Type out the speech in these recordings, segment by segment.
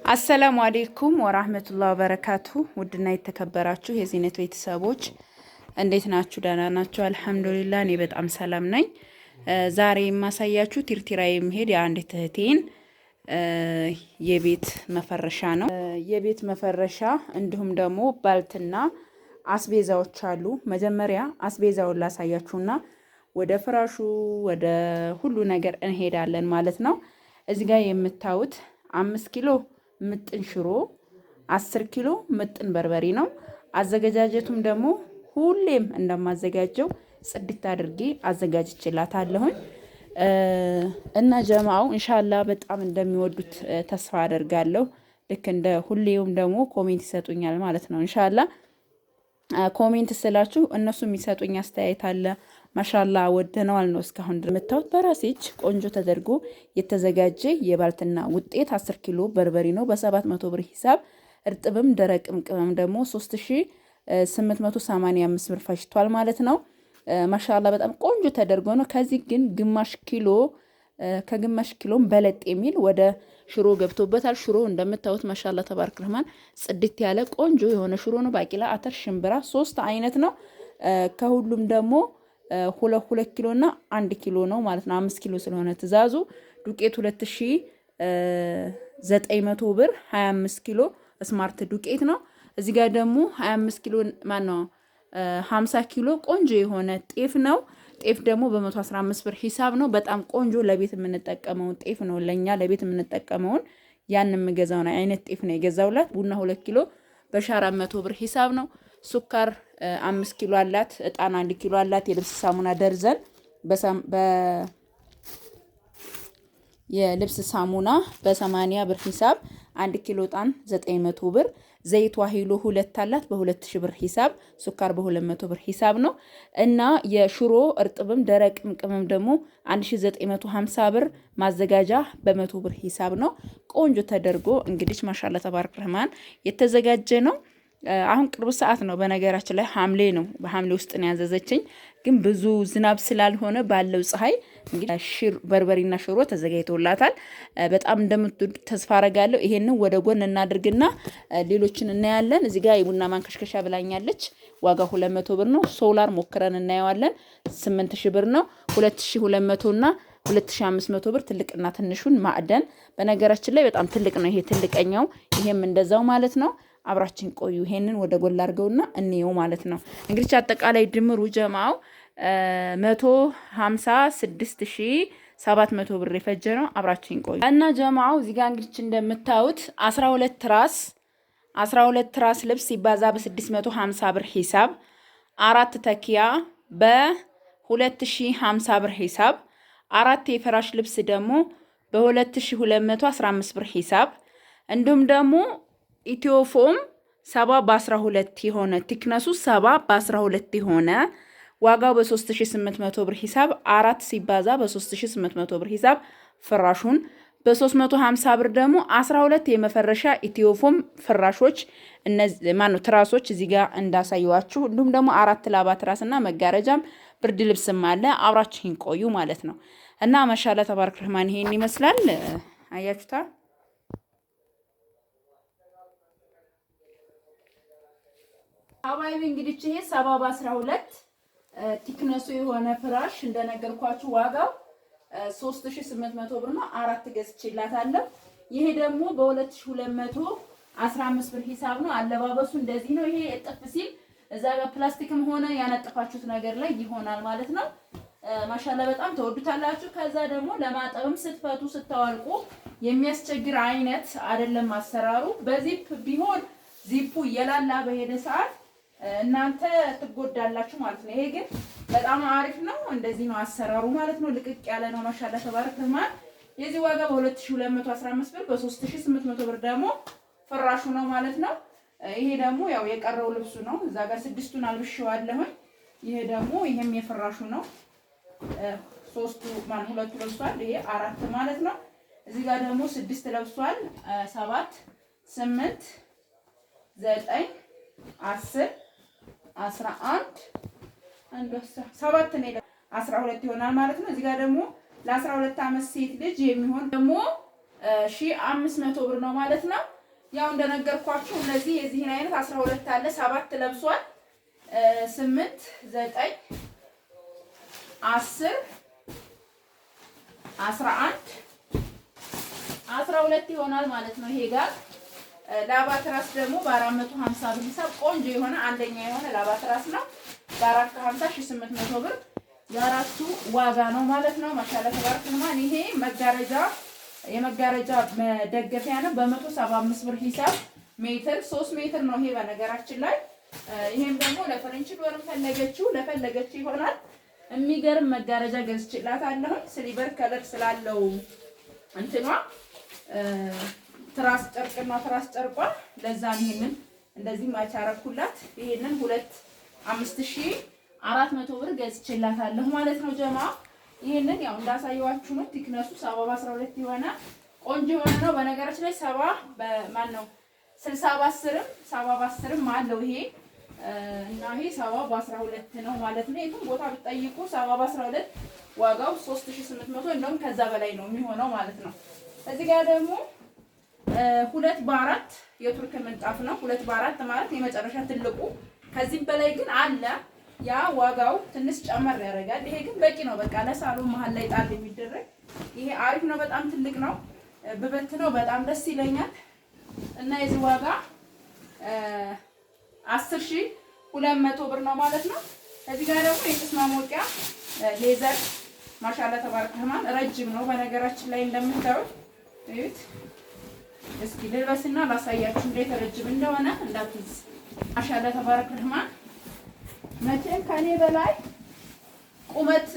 አሰላሙ አሌይኩም ወራህመቱላሂ ወበረካቱ። ውድና የተከበራችሁ የዚህነት ቤተሰቦች እንዴት ናችሁ? ደህና ናችሁ? አልሐምዱሊላህ እኔ በጣም ሰላም ነኝ። ዛሬ የማሳያችሁ ቲርቲራ የሚሄድ የአንድ እህቴን የቤት መፈረሻ ነው። የቤት መፈረሻ እንዲሁም ደግሞ ባልትና አስቤዛዎች አሉ። መጀመሪያ አስቤዛውን ላሳያችሁና ወደ ፍራሹ ወደ ሁሉ ነገር እንሄዳለን ማለት ነው። እዚህ ጋር የምታዩት 5 ኪሎ ምጥን ሽሮ 10 ኪሎ ምጥን በርበሬ ነው። አዘገጃጀቱም ደግሞ ሁሌም እንደማዘጋጀው ጽድት አድርጌ አዘጋጅቼላታለሁኝ እና ጀማው ኢንሻአላህ በጣም እንደሚወዱት ተስፋ አደርጋለሁ። ልክ እንደ ሁሌውም ደግሞ ኮሜንት ይሰጡኛል ማለት ነው። ኢንሻአላህ ኮሜንት ስላችሁ እነሱ የሚሰጡኝ አስተያየት አለ። ማሻአላህ ወደነዋል ነው እስካሁን እንደምታዩት በራሴች ቆንጆ ተደርጎ የተዘጋጀ የባልትና ውጤት 10 ኪሎ በርበሬ ነው በ700 ብር ሂሳብ። እርጥብም ደረቅም ቅመም ደግሞ 3885 ብር ፈጅቷል ማለት ነው። ማሻአላህ በጣም ቆንጆ ተደርጎ ነው። ከዚህ ግን ግማሽ ኪሎ ከግማሽ ኪሎም በለጥ የሚል ወደ ሽሮ ገብቶበታል። ሽሮ እንደምታዩት ማሻአላህ ተባረክ ረህማን ጽድት ያለ ቆንጆ የሆነ ሽሮ ነው። ባቂላ፣ አተር፣ ሽምብራ 3 አይነት ነው። ከሁሉም ደግሞ 2 ኪሎ እና 1 ኪሎ ነው ማለት ነው። 5 ኪሎ ስለሆነ ትእዛዙ ዱቄት 2900 ብር 25 ኪሎ ስማርት ዱቄት ነው። እዚህ ጋር ደግሞ 25 ኪሎ ማን ነው 50 ኪሎ ቆንጆ የሆነ ጤፍ ነው። ጤፍ ደግሞ በ115 ብር ሂሳብ ነው። በጣም ቆንጆ ለቤት የምንጠቀመው ጤፍ ነው። ለኛ ለቤት የምንጠቀመውን ያን የምገዛው አይነት ጤፍ ነው የገዛውላት። ቡና 2 ኪሎ በ400 ብር ሂሳብ ነው። ሱካር 5 ኪሎ አላት። እጣን 1 ኪሎ አላት። የልብስ ሳሙና ደርዘን የልብስ ሳሙና በ80 ብር ሂሳብ 1 ኪሎ እጣን 900 ብር። ዘይት ዋሂሎ 2 አላት በ2000 ብር ሂሳብ። ሱካር በ200 ብር ሂሳብ ነው እና የሽሮ እርጥብም ደረቅም ቅመም ደግሞ 1950 ብር ማዘጋጃ በ100 ብር ሂሳብ ነው። ቆንጆ ተደርጎ እንግዲህ ማሻአላህ ተባረክ ረህማን የተዘጋጀ ነው። አሁን ቅርብ ሰዓት ነው በነገራችን ላይ ሐምሌ ነው። በሐምሌ ውስጥ ነው ያዘዘችኝ። ግን ብዙ ዝናብ ስላልሆነ ባለው ፀሐይ እንግዲህ በርበሬና ሽሮ ተዘጋጅቶላታል። በጣም እንደምትወዱ ተስፋ አረጋለሁ። ይሄንን ወደ ጎን እናድርግና ሌሎችን እናያለን። እዚህ ጋር የቡና ማንከሽከሻ ብላኛለች። ዋጋ 200 ብር ነው። ሶላር ሞክረን እናየዋለን። 8000 ብር ነው። 2200 እና 2500 ብር ትልቅና ትንሹን ማዕደን። በነገራችን ላይ በጣም ትልቅ ነው ይሄ ትልቀኛው። ይሄም እንደዛው ማለት ነው። አብራችን ቆዩ። ይሄንን ወደ ጎላ አድርገውና እንየው ማለት ነው። እንግዲህ አጠቃላይ ድምሩ ጀማው 156700 ብር የፈጀ ነው። አብራችን ቆዩ እና ጀማው እዚህ ጋር እንግዲህ እንደምታዩት 12 ትራስ ልብስ ሲባዛ በ650 ብር ሂሳብ፣ 4 ተኪያ በ2050 ብር ሂሳብ፣ 4 የፍራሽ ልብስ ደግሞ በ2215 ብር ሂሳብ እንዲሁም ደግሞ ኢትዮፎም 70 በ12 የሆነ ቲክነሱ 70 በ12 የሆነ ዋጋው በ3800 ብር ሂሳብ 4 ሲባዛ በ3800 ብር ሂሳብ ፍራሹን በ350 ብር ደግሞ 12 የመፈረሻ ኢትዮፎም ፍራሾች እነዚህ ማነው ትራሶች እዚህ ጋር እንዳሳየዋችሁ እንዲሁም ደግሞ 4 ላባ ትራስና መጋረጃም ብርድ ልብስም አለ። አብራችሁን ቆዩ ማለት ነው እና ማሻአላህ ተባረክ ረህማን ይሄን ይመስላል። አያችሁታ አባይብ እንግዲህ ይሄ 70 በ12 ቲክነሱ የሆነ ፍራሽ እንደነገርኳችሁ ዋጋው 3800 ብር ነው። 4 ገዝቼላታለሁ። ይሄ ደግሞ በ2215 ብር ሂሳብ ነው። አለባበሱ እንደዚህ ነው። ይሄ እጥፍ ሲል እዛ ጋር ፕላስቲክም ሆነ ያነጠፋችሁት ነገር ላይ ይሆናል ማለት ነው። ማሻአላ በጣም ተወዱታላችሁ። ከዛ ደግሞ ለማጠብም ስትፈቱ ስታወልቁ የሚያስቸግር አይነት አይደለም አሰራሩ። በዚፕ ቢሆን ዚፑ የላላ በሄደ ሰዓት እናንተ ትጎዳላችሁ ማለት ነው። ይሄ ግን በጣም አሪፍ ነው። እንደዚህ ነው አሰራሩ ማለት ነው። ልቅቅ ያለ ነው። ማሻአላ ተባረክ ረህማን። የዚህ ዋጋ በ2215 ብር በ3800 ብር ደግሞ ፍራሹ ነው ማለት ነው። ይሄ ደግሞ ያው የቀረው ልብሱ ነው። እዛ ጋር 6ቱን አልብሼዋለሁ። ይሄ ደግሞ ይሄም የፍራሹ ነው። 3ቱ ማን 2ቱ ለብሷል። ይሄ 4 ማለት ነው። እዚህ ጋር ደግሞ 6 ለብሷል። 7 8 9 10 11 7 ነው 12 ይሆናል ማለት ነው። እዚህ ጋር ደግሞ ለ12 አመት ሴት ልጅ የሚሆን ደግሞ 1500 ብር ነው ማለት ነው። ያው እንደነገርኳችሁ እነዚህ የዚህን አይነት 12 አለ 7 ለብሷል። 8 9 10 11 12 ይሆናል ማለት ነው። ይሄ ጋር ላባ ትራስ ደግሞ በ450 ብር ሂሳብ ቆንጆ የሆነ አንደኛ የሆነ ላባ ትራስ ነው። በ450 1800 ብር የአራቱ ዋጋ ነው ማለት ነው። ማሻአላ ተባረክ ረህማን። ይሄ የመጋረጃ መደገፊያ ነው። በ175 ብር ሂሳብ ሜትር 3 ሜትር ነው ይሄ በነገራችን ላይ። ይሄም ደግሞ ለፈረንች ዶርም ለፈለገችው ይሆናል። የሚገርም መጋረጃ ገዝቼላታለሁ። ሲልቨር ከለር ስላለው እንትኗ ትራስ ጨርቅና ትራስ ጨርቋ ለዛ ይሄንን እንደዚህ ማቻረኩላት። ይሄንን 5400 ብር ገዝቼላታለሁ ማለት ነው ጀማ። ይሄንን ያው እንዳሳየዋችሁ ነው። ቲክነሱ 70 የሆነ ቆንጆ የሆነ ነው። በነገራችን ላይ 70 በማን ነው 60 በ10ም አለው ይሄ እና ይሄ 70 በ12 ነው ማለት ነው። የትም ቦታ ብትጠይቁ 70 በ12 ዋጋው 3800 እንደውም ከዛ በላይ ነው የሚሆነው ማለት ነው። እዚህ ጋር ደግሞ 2 በ4 የቱርክ ምንጣፍ ነው። 2 በ4 ማለት የመጨረሻ ትልቁ። ከዚህ በላይ ግን አለ። ያ ዋጋው ትንሽ ጨመር ያደርጋል። ይሄ ግን በቂ ነው። በቃ ለሳሎን መሀል ላይ ጣል የሚደረግ ይሄ አሪፍ ነው። በጣም ትልቅ ነው። ብበት ነው። በጣም ደስ ይለኛል። እና የዚህ ዋጋ 10200 ብር ነው ማለት ነው። እዚህ ጋር ደግሞ የጭስ ማሞቂያ ሌዘር ማሻአላ ተባረክ ረህማን ረጅም ነው። በነገራችን ላይ እንደምታዩት እዩት። እስኪ ልልበስና ላሳያችሁ እንዴት ረጅም እንደሆነ እንዳትዝ። ማሻአላ ተባረክ ረህማን መቼም ከኔ በላይ ቁመት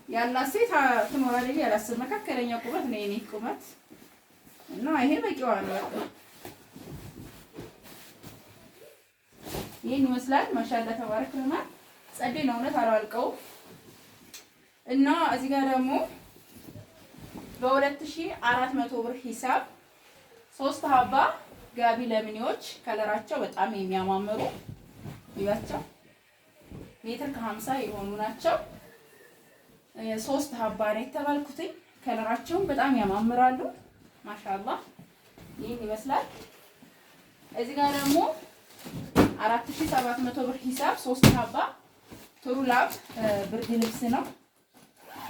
ያላት ሴት ትኖራለች ያላስብ። መካከለኛ ቁመት ነው የኔ ቁመት እና ይሄ በቂዋ ነው። ይሄን ይመስላል። ማሻአላ ተባረክ ረህማን ጸዴ ነው። እውነት አላልቀውም። እና እዚህ ጋር ደግሞ በ2400 ብር ሂሳብ 3 ሀባ ጋቢ ለምኔዎች ከለራቸው በጣም የሚያማምሩ ይባቸው ሜትር ከ50 የሆኑ ናቸው። 3 ሀባ ነው የተባልኩትኝ። ከለራቸው በጣም ያማምራሉ። ማሻአላ ይሄን ይመስላል። እዚህ ጋር ደግሞ 4700 ብር ሂሳብ 3 ሀባ ቱሩላብ ብርድ ልብስ ነው።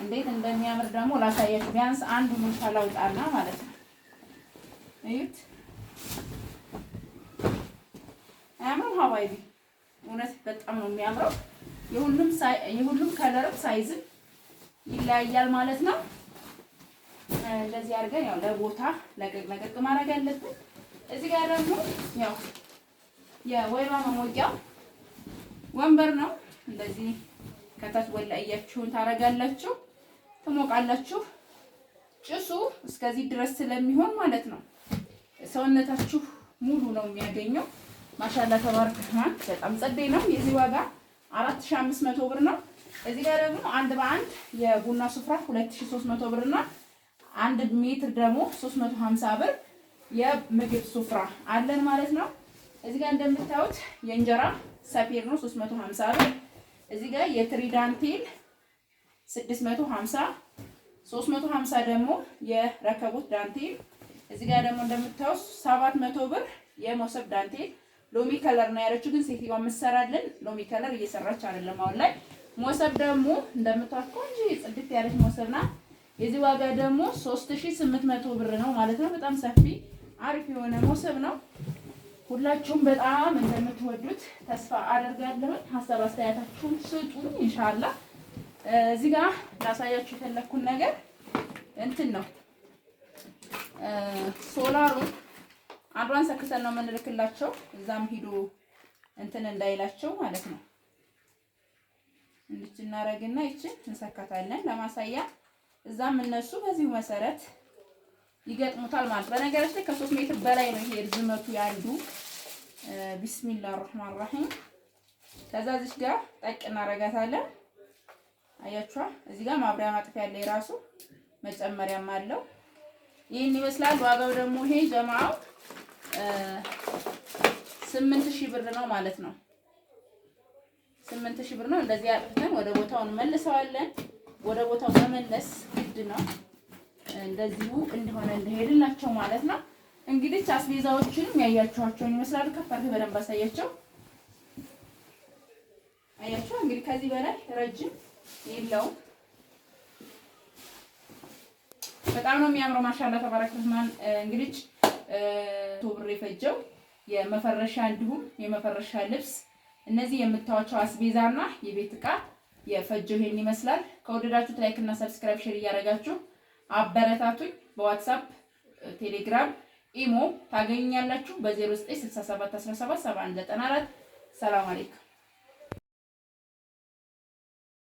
እንዴት እንደሚያምር ደግሞ ላሳያችሁ። ቢያንስ አንዱን ታላውጣና ማለት ነው። እዩት። አያምርም ሀባይቢ? እውነት በጣም ነው የሚያምረው። የሁሉም ከለርም ሳይዝም ይለያያል ማለት ነው። እንደዚህ አድርገን ያው ለቦታ ለቀቅ ማድረግ ያለብን። እዚህ ጋር ደግሞ ያው የወይባ መሞቂያ ወንበር ነው። እንደዚህ ከታች ወላያችሁን ታረጋላችሁ፣ ትሞቃላችሁ። ጭሱ እስከዚህ ድረስ ስለሚሆን ማለት ነው ሰውነታችሁ ሙሉ ነው የሚያገኘው። ማሻአላ ተባረክ ረህማን በጣም ጸዴ ነው። የዚህ ዋጋ 4500 ብር ነው። እዚህ ጋር ደግሞ 1 በ1 የቡና ሱፍራ 2300 ብር እና 1 ሜትር ደግሞ 350 ብር የምግብ ሱፍራ አለን ማለት ነው። እዚህ ጋር እንደምታዩት የእንጀራ ሰፌድ ነው 350 ብር። እዚህ ጋር የትሪ ዳንቴል 650፣ 350 ደግሞ የረከቦት ዳንቴል። እዚህ ጋር ደግሞ እንደምታዩት 700 ብር የሞሰብ ዳንቴል ሎሚ ከለር ነው ያለችው፣ ግን ሴትዮዋ የምትሰራልን ሎሚ ከለር እየሰራች አይደለም አሁን ላይ። ሞሰብ ደግሞ እንደምታዩት ቆንጆ ጽድት ያለች ሞሰብ ናት። የዚህ ዋጋ ደግሞ 3800 ብር ነው ማለት ነው። በጣም ሰፊ አሪፍ የሆነ ሞሰብ ነው። ሁላችሁም በጣም እንደምትወዱት ተስፋ አደርጋለሁ። ሀሳብ አስተያየታችሁን ስጡኝ ኢንሻአላህ። እዚህ ጋር ላሳያችሁ የፈለኩት ነገር እንትን ነው። ሶላሩን አንዷን ሰክተን ነው የምንልክላቸው፣ እዛም ሂዶ እንትን እንዳይላቸው ማለት ነው። እንድች እናረግና ይችን እንሰካታለን ለማሳያ። እዛም እነሱ በዚሁ መሰረት ይገጥሙታል ማለት። በነገራችን ላይ ከ3 ሜትር በላይ ነው ይሄ ርዝመቱ ያንዱ። ቢስሚላህ አርህማን ረሂም። ከዛ እዚህ ጋር ጠቅ እናረጋታለን። አያችኋ፣ እዚህ ጋር ማብሪያ ማጥፊያ ያለ የራሱ መጨመሪያም አለው። ይሄን ይመስላል። ዋጋው ደግሞ ይሄ ጀማዓው 8000 ብር ነው ማለት ነው። 8000 ብር ነው። እንደዚህ አጥፍተን ወደ ቦታው እንመልሰዋለን። ወደ ቦታው መመለስ ግድ ነው። እንደዚሁ እንደሆነ እንደሄድላቸው ማለት ነው። እንግዲህ አስቤዛዎችንም ያያችኋቸውን ይመስላሉ። ከፈርክ በደንብ አሳያቸው። አያችሁ እንግዲህ ከዚህ በላይ ረጅም የለውም። በጣም ነው የሚያምረው። ማሻአላ ተባረክ ረህማን። እንግዲህ ብር የፈጀው የመፈረሻ እንዲሁም የመፈረሻ ልብስ እነዚህ የምታዩቸው አስቤዛና የቤት ዕቃ የፈጀው ይሄን ይመስላል። ከወደዳችሁት ላይክ እና ሰብስክራይብ ሼር እያደረጋችሁ አበረታቱኝ። በዋትስአፕ ቴሌግራም፣ ኢሞ ታገኙኛላችሁ። በ0967177194 ሰላም አለይኩም።